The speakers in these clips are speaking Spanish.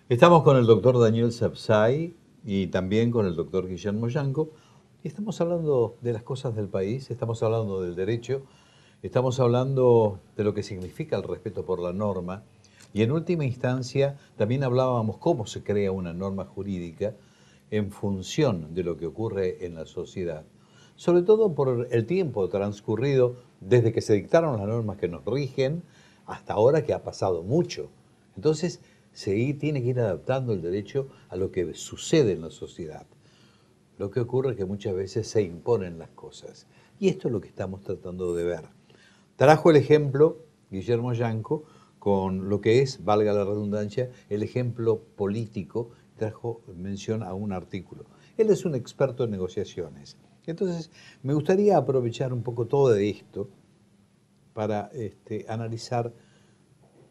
Estamos con el doctor Daniel Sapsay y también con el doctor Guillermo Yanco. Y estamos hablando de las cosas del país, estamos hablando del derecho, estamos hablando de lo que significa el respeto por la norma. Y en última instancia también hablábamos cómo se crea una norma jurídica en función de lo que ocurre en la sociedad. Sobre todo por el tiempo transcurrido desde que se dictaron las normas que nos rigen hasta ahora, que ha pasado mucho. Entonces, tiene que ir adaptando el derecho a lo que sucede en la sociedad. Lo que ocurre es que muchas veces se imponen las cosas. Y esto es lo que estamos tratando de ver. Trajo el ejemplo, Guillermo Yanco, con lo que es, valga la redundancia, el ejemplo político, trajo mención a un artículo. Él es un experto en negociaciones. Entonces, me gustaría aprovechar un poco todo de esto para analizar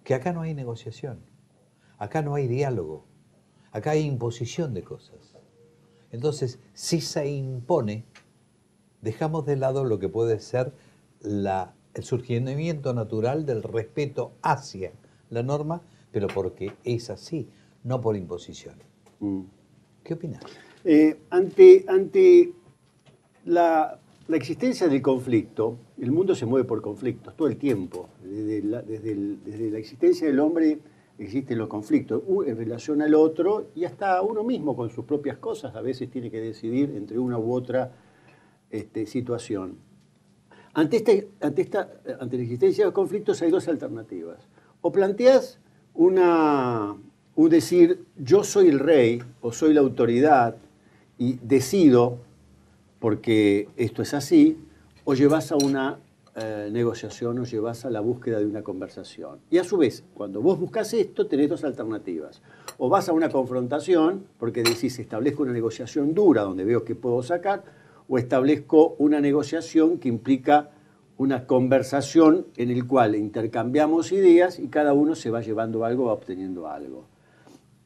que acá no hay negociación. Acá no hay diálogo, acá hay imposición de cosas. Entonces, si se impone, dejamos de lado lo que puede ser el surgimiento natural del respeto hacia la norma, pero porque es así, no por imposición. ¿Qué opinas? Ante la existencia del conflicto, el mundo se mueve por conflictos todo el tiempo. Desde la existencia del hombre existen los conflictos en relación al otro y hasta uno mismo con sus propias cosas a veces tiene que decidir entre una u otra situación. Ante la existencia de los conflictos hay dos alternativas. O planteas un decir, yo soy el rey o soy la autoridad y decido porque esto es así, o llevas a una negociación o llevas a la búsqueda de una conversación. Y a su vez, cuando vos buscas esto, tenés dos alternativas. O vas a una confrontación, porque decís, establezco una negociación dura donde veo qué puedo sacar, o establezco una negociación que implica una conversación en el cual intercambiamos ideas y cada uno se va llevando algo, va obteniendo algo.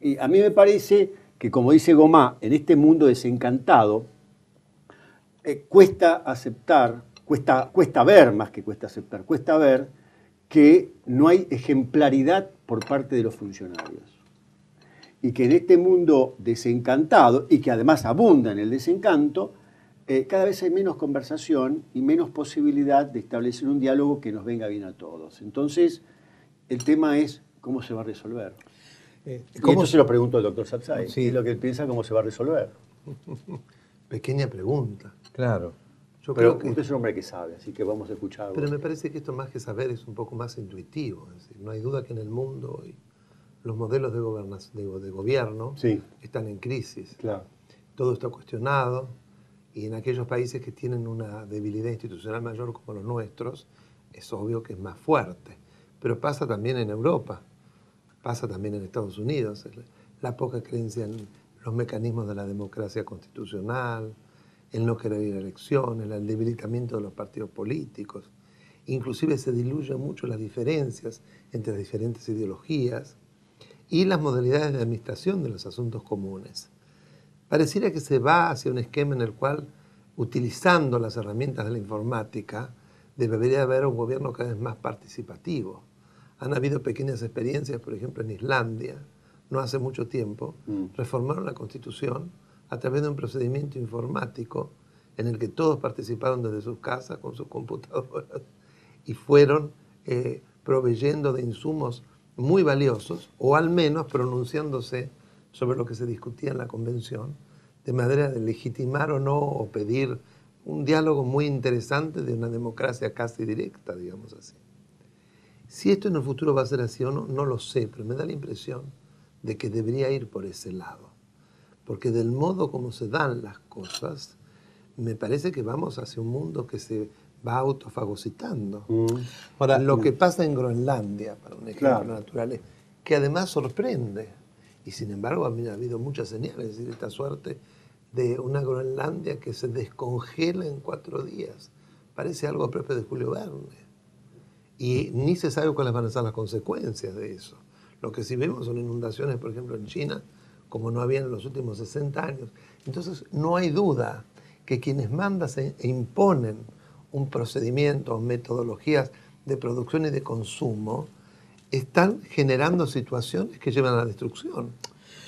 Y a mí me parece que, como dice Gomá, en este mundo desencantado, cuesta aceptar, cuesta ver, más que cuesta aceptar, cuesta ver que no hay ejemplaridad por parte de los funcionarios. Y que en este mundo desencantado, y que además abunda en el desencanto, cada vez hay menos conversación y menos posibilidad de establecer un diálogo que nos venga bien a todos. Entonces, el tema es cómo se va a resolver. Y esto se lo pregunto al doctor Sapsay. Sí. ¿Qué es lo que él piensa cómo se va a resolver? Pequeña pregunta. Claro. Pero usted es un hombre que sabe, así que vamos a escucharlo. Pero me parece que esto más que saber es un poco más intuitivo. Es decir, no hay duda que en el mundo hoy los modelos de gobierno sí. están en crisis. Claro. Todo está cuestionado y en aquellos países que tienen una debilidad institucional mayor como los nuestros, es obvio que es más fuerte. Pero pasa también en Europa, pasa también en Estados Unidos. La poca creencia en los mecanismos de la democracia constitucional, el no querer ir a elecciones, el debilitamiento de los partidos políticos. Inclusive se diluyen mucho las diferencias entre las diferentes ideologías y las modalidades de administración de los asuntos comunes. Pareciera que se va hacia un esquema en el cual, utilizando las herramientas de la informática, debería haber un gobierno cada vez más participativo. Han habido pequeñas experiencias, por ejemplo, en Islandia, no hace mucho tiempo, reformaron la Constitución a través de un procedimiento informático en el que todos participaron desde sus casas con sus computadoras y fueron proveyendo de insumos muy valiosos, o al menos pronunciándose sobre lo que se discutía en la convención, de manera de legitimar o no, o pedir un diálogo muy interesante de una democracia casi directa, digamos así. Si esto en el futuro va a ser así o no, no lo sé, pero me da la impresión de que debería ir por ese lado. Porque del modo como se dan las cosas, me parece que vamos hacia un mundo que se va autofagocitando. Ahora, lo que pasa en Groenlandia, para un ejemplo natural, es que además sorprende. Y sin embargo, ha habido muchas señales, es decir, esta suerte de una Groenlandia que se descongela en 4 días. Parece algo propio de Julio Verne. Y ni se sabe cuáles van a ser las consecuencias de eso. Lo que sí vemos son inundaciones, por ejemplo, en China, como no había en los últimos 60 años. Entonces, no hay duda que quienes mandan e imponen un procedimiento o metodologías de producción y de consumo están generando situaciones que llevan a la destrucción.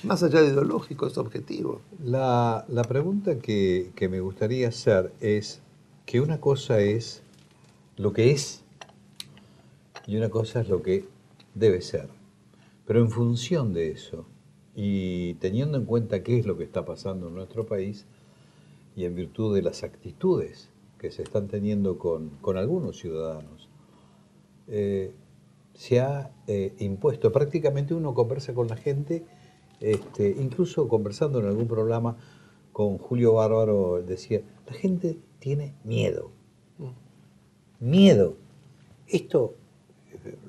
Más allá de ideológico, es objetivo. La pregunta que me gustaría hacer es que una cosa es lo que es y una cosa es lo que debe ser. Pero en función de eso y teniendo en cuenta qué es lo que está pasando en nuestro país y en virtud de las actitudes que se están teniendo con algunos ciudadanos, se ha impuesto. Prácticamente uno conversa con la gente, incluso conversando en algún programa con Julio Bárbaro, decía, la gente tiene miedo. Miedo. Esto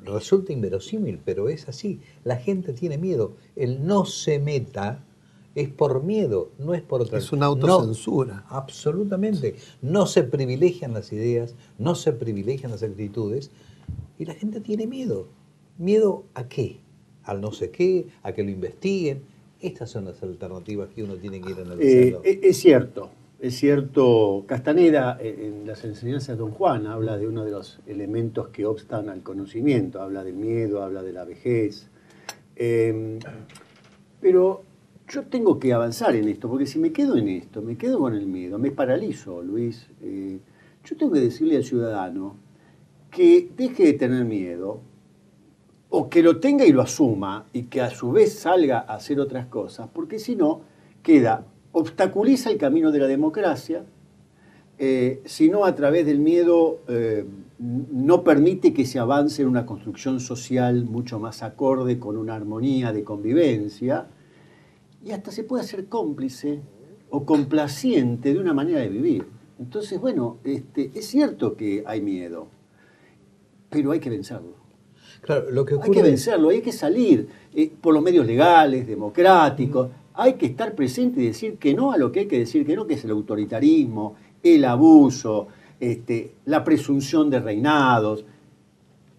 resulta inverosímil, pero es así. La gente tiene miedo. El no se meta es por miedo, no es por otra cosa. Es una autocensura. No, absolutamente. No se privilegian las ideas, no se privilegian las actitudes y la gente tiene miedo. ¿Miedo a qué? Al no sé qué, a que lo investiguen. Estas son las alternativas que uno tiene que ir analizando. Es cierto. Es cierto, Castaneda en las enseñanzas de Don Juan habla de uno de los elementos que obstan al conocimiento, habla del miedo, habla de la vejez. Pero yo tengo que avanzar en esto, porque si me quedo en esto, me quedo con el miedo, me paralizo, Luis. Yo tengo que decirle al ciudadano que deje de tener miedo, o que lo tenga y lo asuma, y que a su vez salga a hacer otras cosas, porque si no, obstaculiza el camino de la democracia, si no a través del miedo no permite que se avance en una construcción social mucho más acorde con una armonía de convivencia, y hasta se puede hacer cómplice o complaciente de una manera de vivir. Entonces, bueno, es cierto que hay miedo, pero hay que vencerlo. Claro, lo que ocurre... Hay que vencerlo, hay que salir por los medios legales, democráticos. Hay que estar presente y decir que no a lo que hay que decir que no, que es el autoritarismo, el abuso, la presunción de reinados.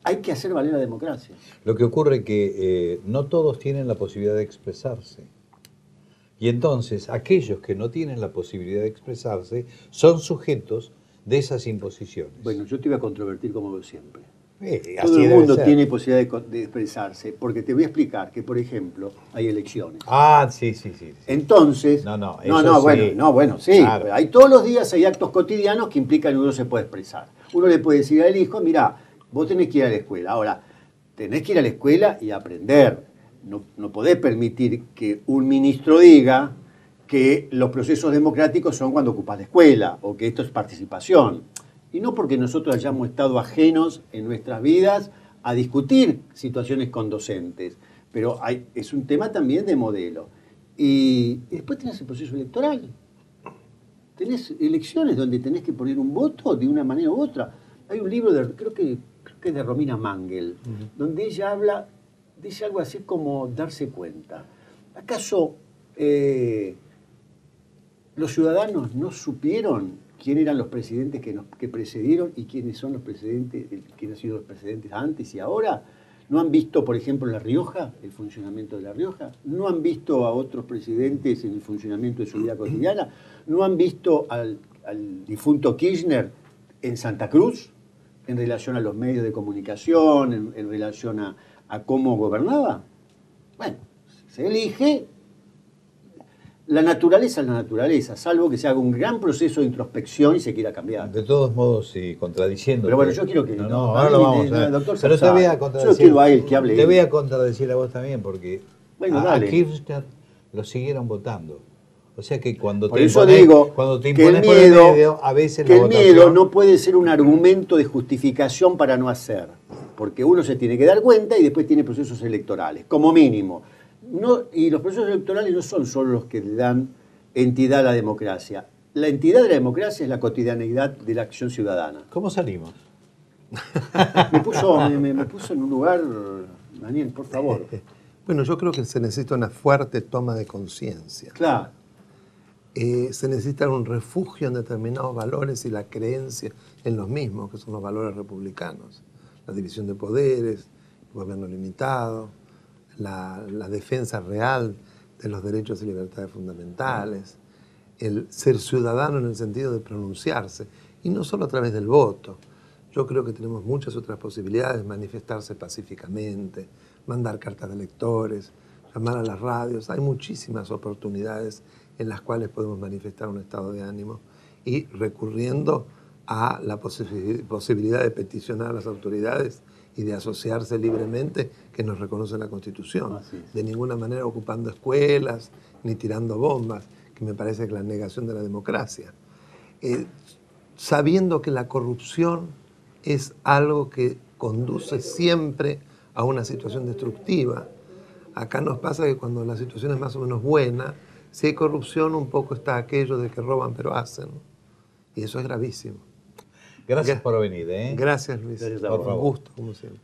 Hay que hacer valer la democracia. Lo que ocurre es que no todos tienen la posibilidad de expresarse. Y entonces aquellos que no tienen la posibilidad de expresarse son sujetos de esas imposiciones. Bueno, yo te voy a controvertir como veo siempre. Así Todo el debe mundo ser. tiene posibilidad de expresarse, porque te voy a explicar que, por ejemplo, hay elecciones. Ah, sí. Entonces, No, eso sí. bueno, sí. Claro. Hay todos los días hay actos cotidianos que implican que uno se puede expresar. Uno le puede decir al hijo, mirá, vos tenés que ir a la escuela. Ahora, tenés que ir a la escuela y aprender. No podés permitir que un ministro diga que los procesos democráticos son cuando ocupás la escuela o que esto es participación. Y no porque nosotros hayamos estado ajenos en nuestras vidas a discutir situaciones con docentes, pero es un tema también de modelo. Y después tenés el proceso electoral. Tenés elecciones donde tenés que poner un voto de una manera u otra. Hay un libro, creo que es de Romina Mangel, donde ella dice algo así como darse cuenta. ¿Acaso los ciudadanos no supieron quién eran los presidentes que precedieron y quiénes son los presidentes, quiénes han sido los presidentes antes y ahora? ¿No han visto, por ejemplo, en La Rioja, el funcionamiento de La Rioja? ¿No han visto a otros presidentes en el funcionamiento de su vida cotidiana? ¿No han visto al difunto Kirchner en Santa Cruz en relación a los medios de comunicación, en relación a cómo gobernaba? Bueno, se elige. La naturaleza es la naturaleza, salvo que se haga un gran proceso de introspección y se quiera cambiar. De todos modos, y contradiciendo. Pero bueno, yo quiero que... ahora lo vamos a ver. Doctor Pero te voy a contradecir. Yo quiero a él que hable. Te voy a contradecir a vos también, porque bueno, a Kirchner lo siguieron votando. O sea que cuando te impones por el medio, a veces que el miedo no puede ser un argumento de justificación para no hacer. Porque uno se tiene que dar cuenta y después tiene procesos electorales, como mínimo. Y los procesos electorales no son solo los que le dan entidad a la democracia. La entidad de la democracia es la cotidianeidad de la acción ciudadana. ¿Cómo salimos? Me puso en un lugar, Daniel, por favor. Bueno, yo creo que se necesita una fuerte toma de conciencia. Claro. Se necesita un refugio en determinados valores y la creencia en los mismos, que son los valores republicanos. La división de poderes, el gobierno limitado, la defensa real de los derechos y libertades fundamentales, el ser ciudadano en el sentido de pronunciarse, y no solo a través del voto. Yo creo que tenemos muchas otras posibilidades, manifestarse pacíficamente, mandar cartas de electores. llamar a las radios. Hay muchísimas oportunidades en las cuales podemos manifestar un estado de ánimo y recurriendo a la posibilidad de peticionar a las autoridades y de asociarse libremente que nos reconoce la Constitución. De ninguna manera ocupando escuelas ni tirando bombas, que me parece que es la negación de la democracia. Sabiendo que la corrupción es algo que conduce siempre a una situación destructiva. Acá nos pasa que cuando la situación es más o menos buena, si hay corrupción un poco está aquello de que roban pero hacen. Y eso es gravísimo. Gracias por venir. Gracias, Luis. Gracias a Por vos. un gusto, como siempre.